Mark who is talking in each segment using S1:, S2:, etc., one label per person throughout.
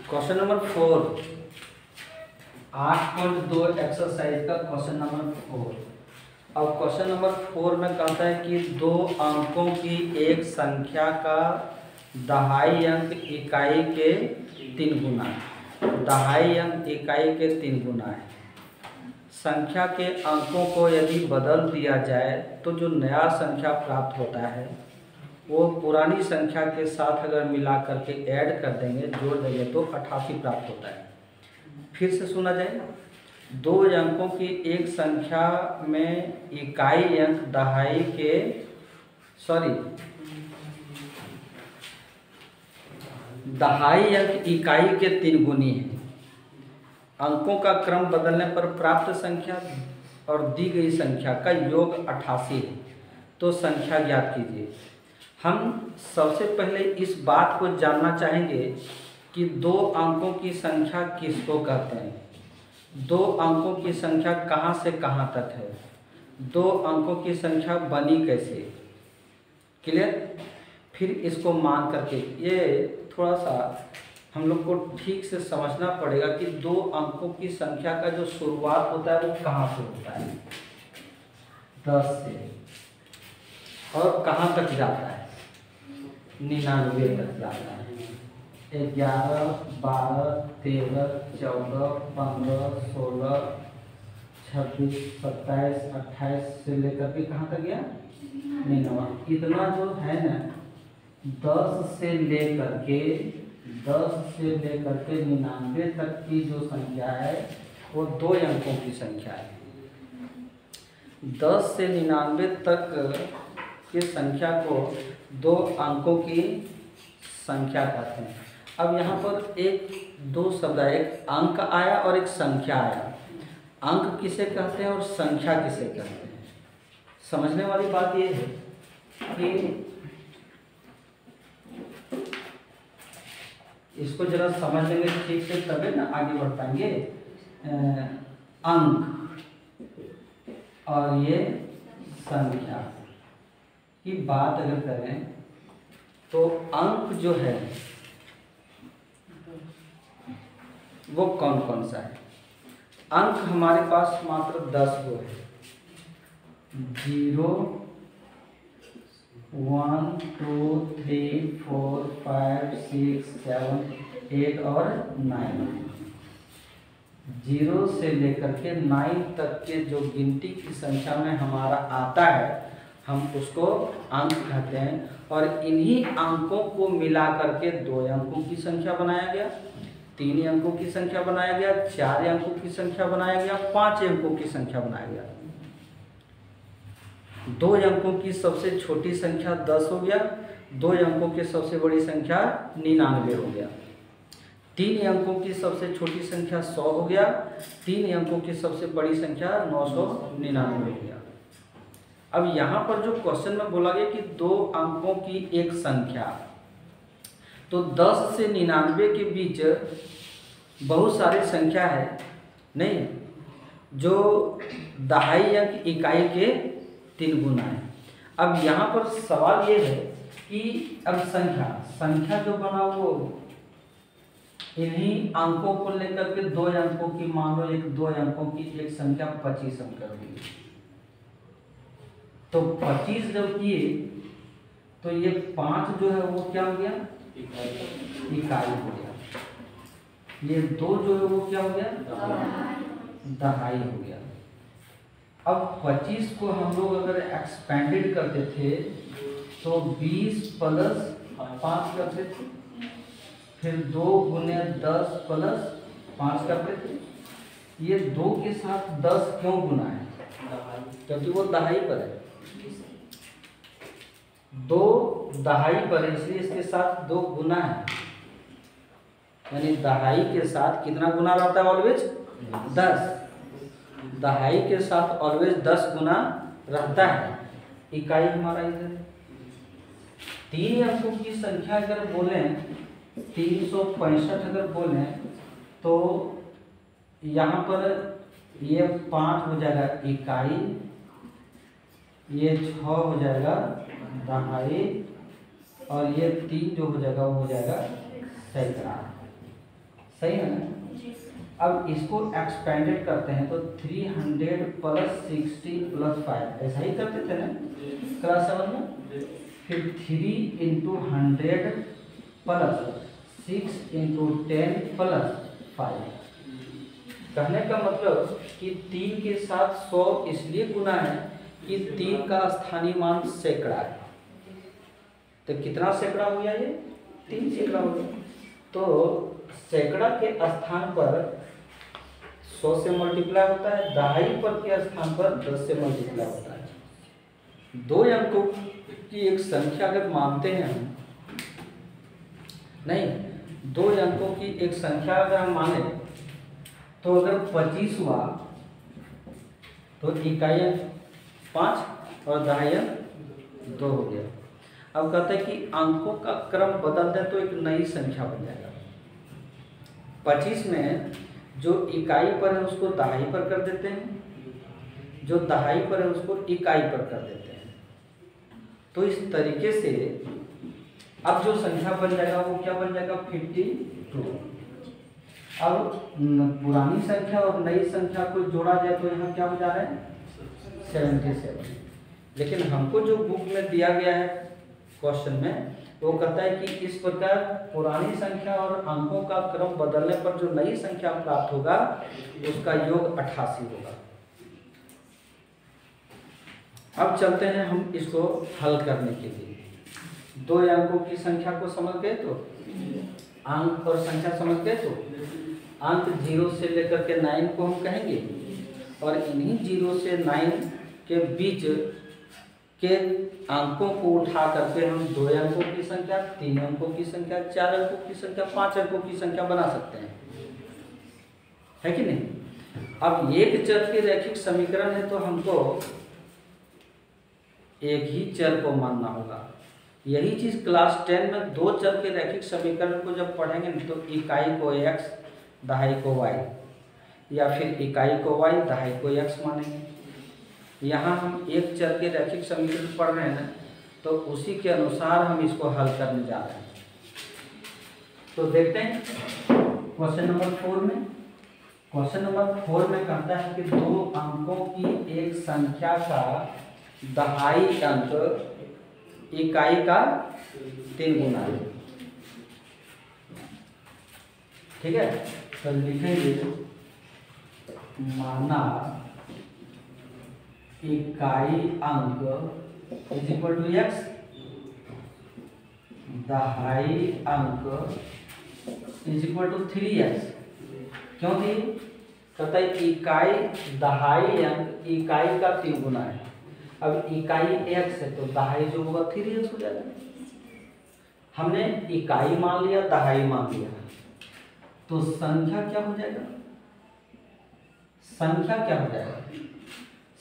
S1: Question number 4, 8.2 exercise का question number 4। अब question number 4 में कहता है कि दो अंकों की एक संख्या का दहाई अंक इकाई के 3 गुना, दहाई अंक इकाई के 3 गुना है। संख्या के अंकों को यदि बदल दिया जाए तो जो नया संख्या प्राप्त होता है वो पुरानी संख्या के साथ अगर मिला करके ऐड कर देंगे, जोड़ देंगे तो 88 प्राप्त होता है। फिर से सुना जाए, दो अंकों की एक संख्या में इकाई अंक दहाई के दहाई अंक इकाई के 3 गुनी है। अंकों का क्रम बदलने पर प्राप्त संख्या और दी गई संख्या का योग 88 है, तो संख्या ज्ञात कीजिए। हम सबसे पहले इस बात को जानना चाहेंगे कि दो अंकों की संख्या किसको कहते हैं, दो अंकों की संख्या कहाँ से कहाँ तक है, दो अंकों की संख्या बनी कैसे। क्लियर? फिर इसको मान करके ये थोड़ा सा हम लोग को ठीक से समझना पड़ेगा कि दो अंकों की संख्या का जो शुरुआत होता है वो कहाँ से होता है, 10 से, और कहाँ तक जाता है, 99 तक जाता है। 11, 12, 13, 14, 15, 16, 26, 27, 28 से लेकर के कहाँ तक गया, 99। इतना जो है ना 10 से लेकर के 99 तक की जो संख्या है वो दो अंकों की संख्या है। 10 से 99 तक की संख्या को दो अंकों की संख्या कहते हैं। अब यहाँ पर एक दो शब्द है, एक अंक आया और एक संख्या आया। अंक किसे कहते हैं और संख्या किसे कहते हैं, समझने वाली बात ये है कि इसको जरा समझ लेंगे ठीक से तभी ना आगे बढ़ पाएंगे। अंक और ये संख्या की बात अगर करें तो अंक जो है वो कौन कौन सा है। अंक हमारे पास मात्र 10 गो है, 0, 1, 2, 3, 4, 5, 6, 7, 8 और 9। 0 से लेकर के 9 तक के जो गिनती की संख्या में हमारा आता है हम उसको अंक कहते हैं। और इन्हीं अंकों को मिला करके 2 अंकों की संख्या बनाया गया, 3 अंकों की संख्या बनाया गया, 4 अंकों की संख्या बनाया गया, 5 अंकों की संख्या बनाया गया। 2 अंकों की सबसे छोटी संख्या 10 हो गया, 2 अंकों की सबसे बड़ी संख्या 99 हो गया, 3 अंकों की सबसे छोटी संख्या 100 हो गया, 3 अंकों की सबसे बड़ी संख्या 999 हो गया। अब यहाँ पर जो क्वेश्चन में बोला गया कि 2 अंकों की एक संख्या, तो 10 से 99 के बीच बहुत सारी संख्या है नहीं, जो दहाई अंक इकाई के 3 गुना है। अब यहाँ पर सवाल ये है कि अब संख्या जो बना वो इन्हीं अंकों को लेकर के 2 अंकों की, मान लो 2 अंकों की एक संख्या 25 अंक कर दी, तो 25 जब किए तो ये 5 जो है वो क्या हो गया, इकाई हो गया। ये 2 जो है वो क्या हो गया, दहाई हो गया। अब 25 को हम लोग अगर एक्सपेंडेड करते थे तो 20 प्लस 5 करते थे, फिर 2 गुने 10 प्लस 5 करते थे। ये 2 के साथ 10 क्यों गुना है, क्योंकि वो दहाई पर है। 2 दहाई पर है इसलिए इसके साथ 2 गुना है, यानी दहाई के साथ कितना गुना रहता है, ऑलवेज 10। दहाई के साथ ऑलवेज 10 गुना रहता है। इकाई हमारा इधर 3 अंकों की संख्या अगर बोलें 365 अगर बोलें तो यहाँ पर ये 5 हो जाएगा इकाई, ये 6 हो जाएगा दहाई, और ये 3 जो हो जाएगा वो हो जाएगा सैकड़ा। सही है ना। अब इसको एक्सपेंडेड करते हैं तो 300 प्लस 60 प्लस 5 ऐसा ही करते थे ना क्लास 7 में। फिर 3 इंटू 100 प्लस 6 इंटू 10 प्लस 5। कहने का मतलब कि 3 के साथ 100 इसलिए गुना है कि 3 का स्थानीय मान सैकड़ा है। तो कितना सैकड़ा हो गया ये? 3 सैकड़ा हो गया। तो सैकड़ा के स्थान पर 100 से मल्टीप्लाई होता है, दहाई पर के स्थान पर 10 से मल्टीप्लाई होता है। 2 अंकों की एक संख्या अगर मानते हैं हम, नहीं 2 अंकों की एक संख्या अगर हम माने तो अगर 25 हुआ तो इकाई अंक 5 और दहाई अंक 2 हो गया। अब कहते हैं कि अंकों का क्रम बदल दें तो एक नई संख्या बन जाएगा। 25 में जो इकाई पर है उसको दहाई पर कर देते हैं, जो दहाई पर है उसको इकाई पर कर देते हैं। तो इस तरीके से अब जो संख्या बन जाएगा वो क्या बन जाएगा? 52। अब पुरानी संख्या और नई संख्या को जोड़ा जाए तो यहाँ क्या हो जा रहा है? 77। लेकिन हमको जो बुक में दिया गया है क्वेश्चन में वो कहता है कि इस प्रकार पुरानी संख्या और अंकों का क्रम बदलने पर जो नई संख्या प्राप्त होगा उसका योग 88 होगा। अब चलते हैं हम इसको हल करने के लिए। 2 अंकों की संख्या को समझ गए तो अंक और संख्या समझ गए तो अंक 0 से लेकर के 9 को हम कहेंगे और इन्हीं 0 से 9 के बीच के अंकों को उठा करके हम 2 अंकों की संख्या, 3 अंकों की संख्या, 4 अंकों की संख्या, 5 अंकों की संख्या बना सकते हैं, है कि नहीं। अब एक चर के रैखिक समीकरण है तो हमको एक ही चर को मानना होगा। यही चीज क्लास 10 में 2 चर के रैखिक समीकरण को जब पढ़ेंगे तो इकाई को x दहाई को y, या फिर इकाई को y दहाई को x मानेंगे। यहाँ हम एक चर के रैखिक समीकरण पढ़ रहे हैं तो उसी के अनुसार हम इसको हल करने जा रहे हैं। तो देखते हैं क्वेश्चन नंबर 4 में। क्वेश्चन नंबर 4 में कहता है कि 2 अंकों की एक संख्या का दहाई अंक इकाई का 3 गुना है। ठीक है, तो लिखेंगे माना इकाई अंक इज इक्वल टू x, दहाई अंक इज इक्वल टू 3x। क्योंकि कहता है इकाई दहाई अंक इकाई का 3 गुना है। अब इकाई x है तो दहाई जो होगा 3x हो जाएगा। हमने इकाई मान लिया, दहाई मान लिया, तो संख्या क्या हो जाएगा? संख्या क्या हो जाएगा?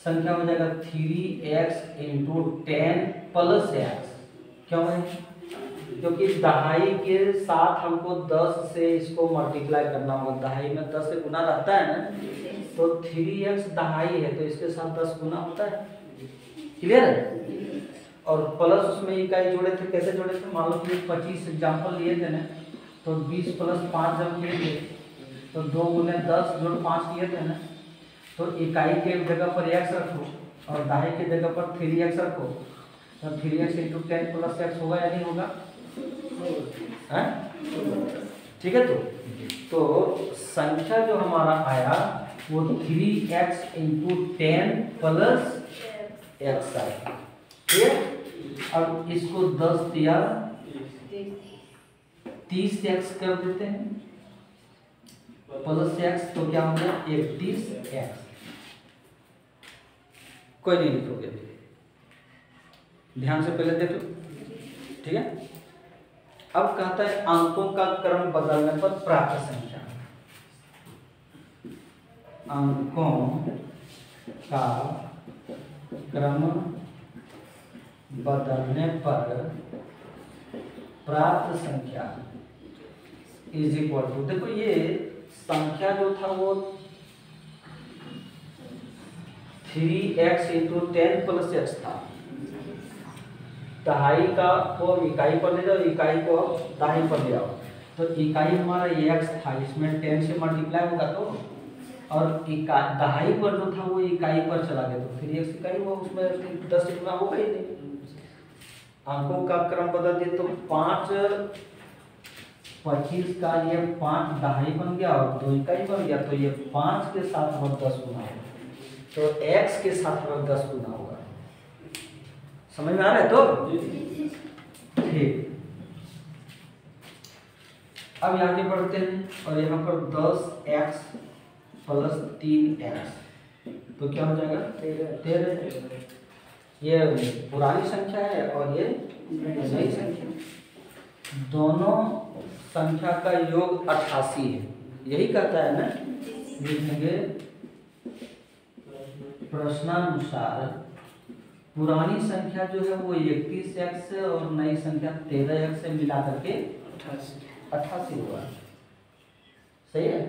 S1: संख्या हो जाएगा 3x इंटू 10 प्लस x। क्यों है? क्योंकि दहाई के साथ हमको 10 से इसको मल्टीप्लाई करना होगा। दहाई में 10 से गुना रहता है ना, तो 3x दहाई है तो इसके साथ 10 गुना होता है। क्लियर है? और प्लस उसमें इकाई जोड़े थे। कैसे जोड़े थे? मान लो कि 25 एग्जाम्पल लिए थे ना, तो 20 प्लस 5 जब किए थे तो 2 गुने 10 जोड़ 5 किए थे ना, तो इकाई के जगह पर x रखो और दहाई के जगह पर 3x रखो, तो 3x इंटू 10 प्लस x होगा या नहीं होगा? ठीक है। तो संख्या जो हमारा आया वो 3x इंटू 10 प्लस x आया। ठीक। अब इसको 10 दिया 30x कर देते हैं प्लस x, तो क्या हो गया 31x। कोई नहीं लिखोगे, ध्यान से पहले देख लो। ठीक है। अब कहता है अंकों का क्रम बदलने पर प्राप्त संख्या। अंकों का क्रम बदलने पर प्राप्त संख्या इज इक्वल टू, देखो ये संख्या जो था वो 3x इंटू 10 प्लस x था। दहाई का को इकाई पर ले जाओ, इकाई को दहाई पर ले आओ। तो इकाई हमारा x था, इसमें 10 से मल्टीप्लाई होगा तो, और दहाई पर जो था वो इकाई पर चला गया तो 3x इकाई हुआ, उसमें 10 गुना होगा ही नहीं। अंकों का क्रम बदल दिए तो 5 25 का ये 5 दहाई बन गया और 2 इकाई बन गया, तो ये 5 के साथ और 10 गुना होगा, तो x के साथ और 10 गुना होगा। समझ में आ रहा है? तो ठीक, अब आगे बढ़ते हैं और यहाँ पर 10x प्लस 3x तो क्या हो जाएगा 13। ये पुरानी संख्या है और ये नई संख्या, दोनों संख्या का योग 88 है, यही कहता है ना। लिखेंगे प्रश्नानुसार पुरानी संख्या जो है वो 31x है और नई संख्या 13x से मिला करके 88 हुआ। सही है?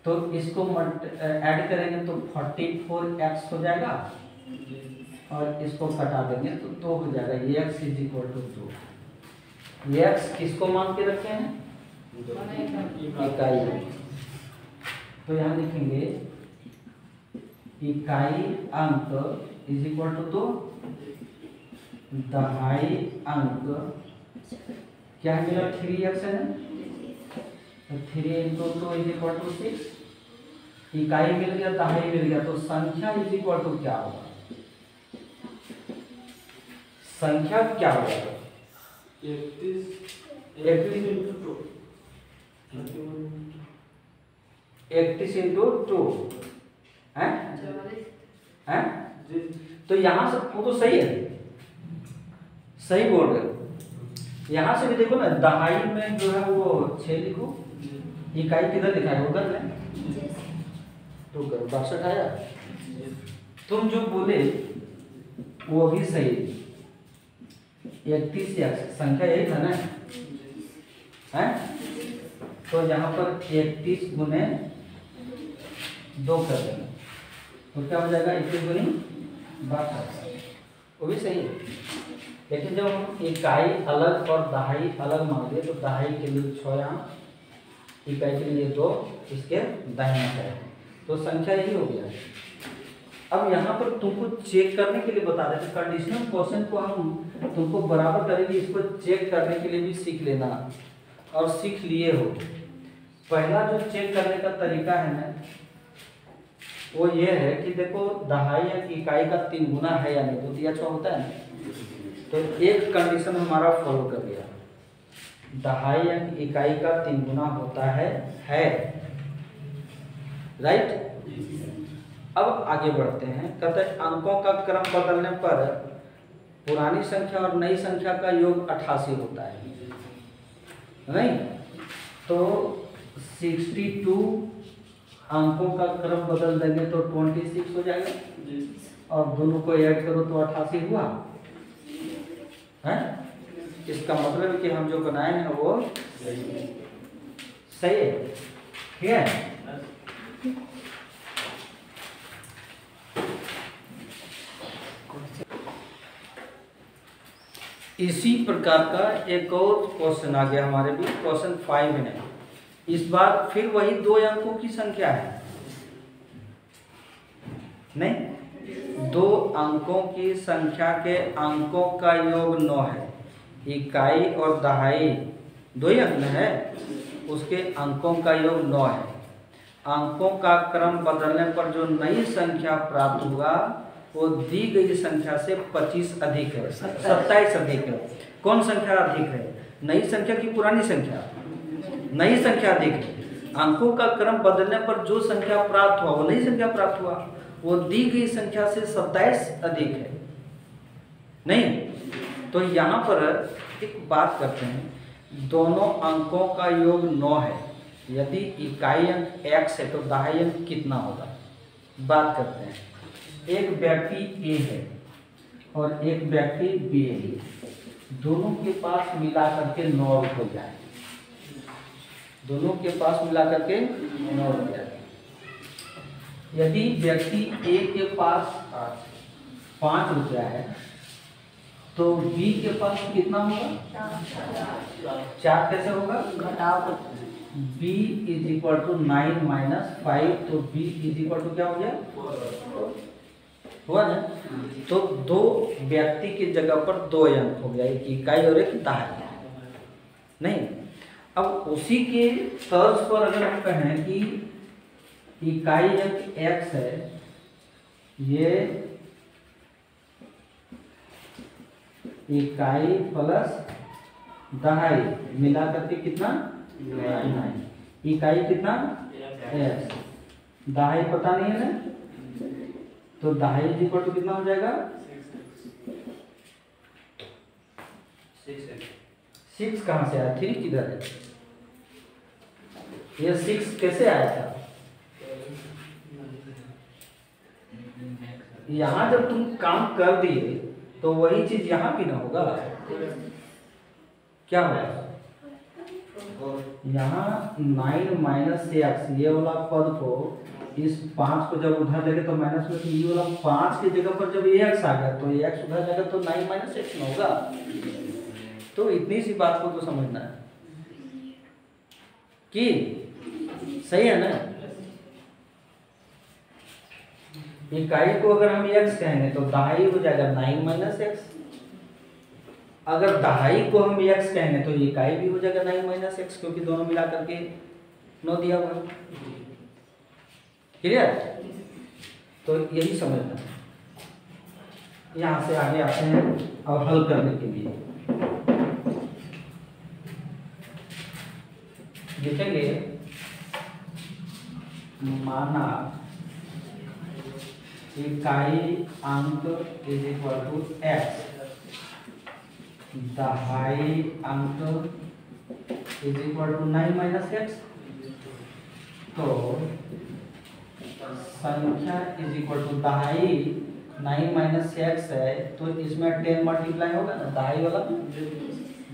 S1: तो इसको ऐड करेंगे तो 44x हो जाएगा और इसको कटा देंगे तो 2 हो जाएगा। x is equal to 2। x किसको मान के रखे हैं? इकाई। तो यहाँ लिखेंगे इकाई अंक इज इक्वल टू 2, दहाई अंक क्या है मेरा 3x है, तो 3 इंटू 2 इज इक्वल टू 6। इकाई मिल गया, दहाई मिल गया, तो संख्या इज इक्वल टू क्या होगा? संख्या क्या होगा? 31 इंटू 2 है, तो यहां से वो तो सही है, सही बोल रहे हो। यहां से भी देखो ना, दहाई में जो है वो 6 लिखो, इकाई किधर लिखा है? उधर में 2 करो 62 आया। तुम जो बोले वो भी सही, 31 संख्या यही था ना, है? तो यहाँ पर 31 गुने 2 कर देंगे तो क्या हो जाएगा 21 गुनी 62, वो भी सही है। लेकिन जब हम इकाई अलग और दहाई अलग मांगे तो दहाई के लिए 6 यहाँ, इकाई के लिए 2, इसके दाहिना साइड, तो संख्या यही हो गया। अब यहाँ पर तुमको चेक करने के लिए बता देते, कंडीशनल क्वेश्चन को हम तुमको बराबर करेंगे, इसको चेक करने के लिए भी सीख लेना और सीख लिए हो। पहला जो चेक करने का तरीका है ना वो ये है कि देखो दहाई अंक इकाई का 3 गुना है या नहीं, 2 तिया 6 होता है ना, तो एक कंडीशन हमारा फॉलो कर लिया, दहाई अंक इकाई का 3 गुना होता है राइट। अब आगे बढ़ते हैं, कहते हैं अंकों का क्रम बदलने पर पुरानी संख्या और नई संख्या का योग 88 होता है, नहीं? तो 62 अंकों का क्रम बदल देंगे तो 26 हो जाएगा और दोनों को ऐड करो तो 88 हुआ है। इसका मतलब है कि हम जो बनाए हैं वो सही है, ठीक है। इसी प्रकार का एक और क्वेश्चन आ गया हमारे भी, क्वेश्चन 5 में। इस बार फिर वही 2 अंकों की संख्या है, नहीं, 2 अंकों की संख्या के अंकों का योग 9 है, इकाई और दहाई 2 ही अंक है, उसके अंकों का योग 9 है। अंकों का क्रम बदलने पर जो नई संख्या प्राप्त हुआ वो दी गई संख्या से 25 अधिक है, 27 अधिक है। कौन संख्या अधिक है? नई संख्या की पुरानी संख्या? नई संख्या अधिक है। अंकों का क्रम बदलने पर जो संख्या प्राप्त हुआ वो नई संख्या प्राप्त हुआ, वो दी गई संख्या से 27 अधिक है, नहीं? तो यहाँ पर एक बात करते हैं, दोनों अंकों का योग 9 है, यदि इकाई अंक x है तो दहाई अंक कितना होगा? बात करते हैं। एक व्यक्ति A है और एक व्यक्ति B है, दोनों के पास मिला करके 9 रुपया है, दोनों के पास मिला करके 9 रुपया है। यदि व्यक्ति A के पास 5 रुपया है तो b के पास कितना होगा? 4 कैसे होगा?
S2: घटाओ
S1: b is equal to 9 minus 5, तो b इज इक्वल टू क्या हो गया? हुआ ना? तो दो व्यक्ति की जगह पर 2 अंक हो गया, एक इकाई और एक दहाई। नहीं, अब उसी के तर्ज पर अगर हम कहें कि इकाई अंक x है, ये इकाई प्लस दहाई मिला करके कितना? 9। इकाई कितना? x, दहाई पता नहीं है ना, तो दहाई इज इक्वल टू कितना हो जाएगा? 6 कहाँ से आया? 3 किधर है? ये 6 कैसे आया था? यहाँ जब तुम काम कर दिए तो वही चीज यहाँ भी ना होगा? क्या होगा? यहाँ 9 माइनस x, ये वाला पद को, इस 5 को जब उधर लेंगे तो माइनस में, ये वाला 5 की जगह पर जब x आ गया तो x उधर जाएगा तो 9 माइनस x में होगा। तो इतनी सी बात को तो समझना है कि सही है ना। इकाई को अगर हम x कहेंगे तो दहाई हो जाएगा 9 माइनस x, अगर दहाई को हम x कहेंगे तो इकाई भी हो जाएगा 9 माइनस x, क्योंकि दोनों मिला करके 9 दिया हुआ है। क्लियर? तो यही समझना है। यहाँ से आगे आते हैं अब हल करने के लिए। लिखेंगे माना इकाई अंक इज इक्वल टू x, दहाई अंक is equal to 9 minus x, तो संख्या इज इक्वल टू दहाई 9 माइनस x है, तो इसमें 10 मल्टीप्लाई होगा ना, दहाई वाला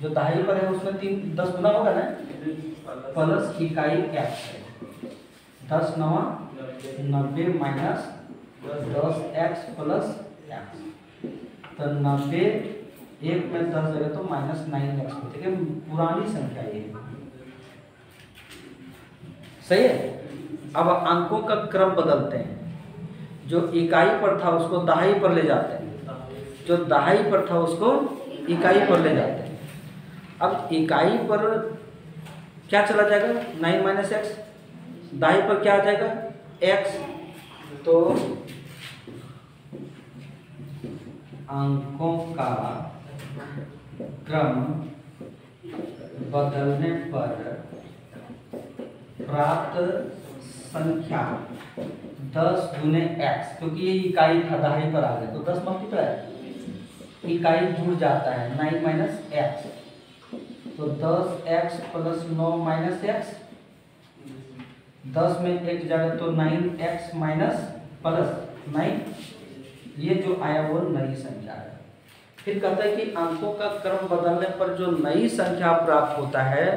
S1: जो दहाई पर है उसमें 10 गुना होगा ना, प्लस इकाई x है 10 9 90 माइनस 10x प्लस x, तो 90 एक में 10 जगह तो माइनस 9x हो जाएगा। पुरानी संख्या ये सही है। अब अंकों का क्रम बदलते हैं, जो इकाई पर था उसको दहाई पर ले जाते हैं, जो दहाई पर था उसको इकाई पर ले जाते हैं। अब इकाई पर क्या चला जाएगा? 9 माइनस एक्स, दहाई पर क्या आ जाएगा? x, तो अंकों का क्रम बदलने पर प्राप्त संख्या 10 गुने x, क्योंकि ये इकाई था दहाई पर आ गया तो 10 मल्टीप्लाई इकाई जुड़ जाता है 9 माइनस एक्स, तो 10x प्लस 9 माइनस एक्स, 10 में एक जाएगा तो 9x माइनस प्लस 9, ये जो आया वो नई संख्या है। फिर कहता है कि अंकों का क्रम बदलने पर जो नई संख्या प्राप्त होता है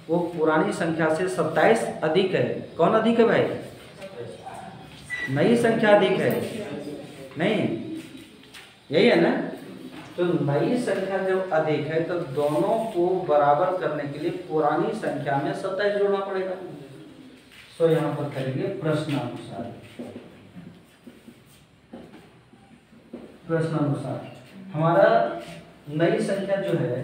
S1: वो पुरानी संख्या से 27 अधिक है। कौन अधिक है भाई? नई संख्या अधिक है, नहीं यही है ना। तो नई संख्या जब अधिक है तो दोनों को बराबर करने के लिए पुरानी संख्या में 27 जोड़ना पड़ेगा। सो यहाँ पर करेंगे प्रश्नानुसार। प्रश्नानुसार हमारा नई संख्या जो है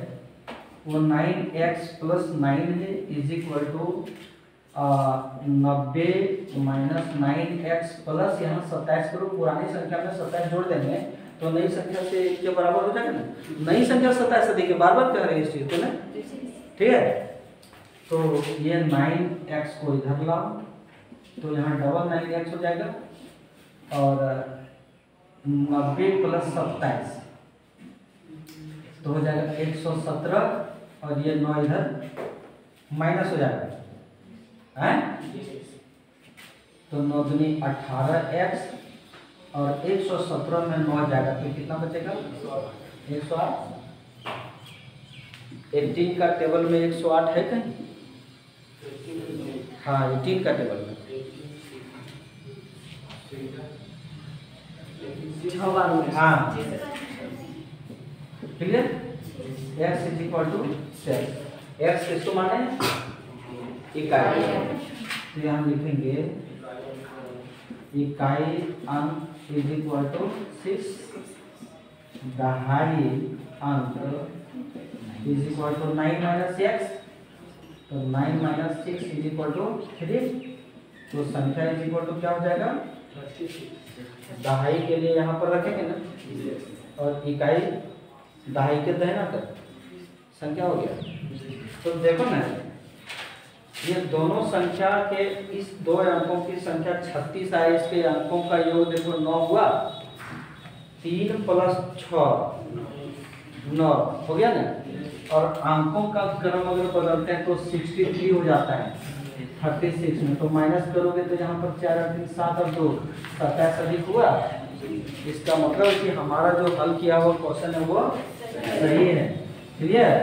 S1: वो 9x प्लस 9 है is equal to 90 minus 9x plus यहाँ 27 करो, पुरानी संख्या में 27 जोड़ देंगे तो नई संख्या से के बराबर हो जाएगा ना। नई संख्या 27 देखिए बार बार कह रहे हैं इस चीज को ना, ठीक है। तो ये 9x को इधर लाओ तो यहाँ डबल 9x हो जाएगा और 90 प्लस 27 तो हो जाएगा 117 और ये 9 इधर माइनस हो जाएगा है, तो 9 दूनी 18x और 117 में 9 जाएगा तो कितना बचेगा? 108। 18 का टेबल में 108 है कहीं? हाँ 18 का टेबल में हाँ clear. x is equal to 6। x किसको माने? इकाई। तो यहाँ लिखेंगे इकाई अंक इज इक्वल टू 6, दहाई अंक is equal to 9 minus x, तो 9 माइनस 6 इज इक्वल टू 3। तो संख्या इज इक्वल टू क्या हो जाएगा? दहाई के लिए यहाँ पर रखेंगे ना, और इकाई दहाई के दहना कर संख्या हो गया। तो देखो ना, ये दोनों संख्या के इस दो अंकों की संख्या 36 है, इसके अंकों का योग देखो 9 हुआ, 3 प्लस 6 9 हो गया ना। और अंकों का क्रम अगर बदलते हैं तो 63 हो जाता है 36 में, तो माइनस करोगे तो यहाँ पर 4 और 3 7 और 2 27 अधिक हुआ। इसका मतलब है कि हमारा जो हल किया हुआ क्वेश्चन है वो सही है। क्लियर।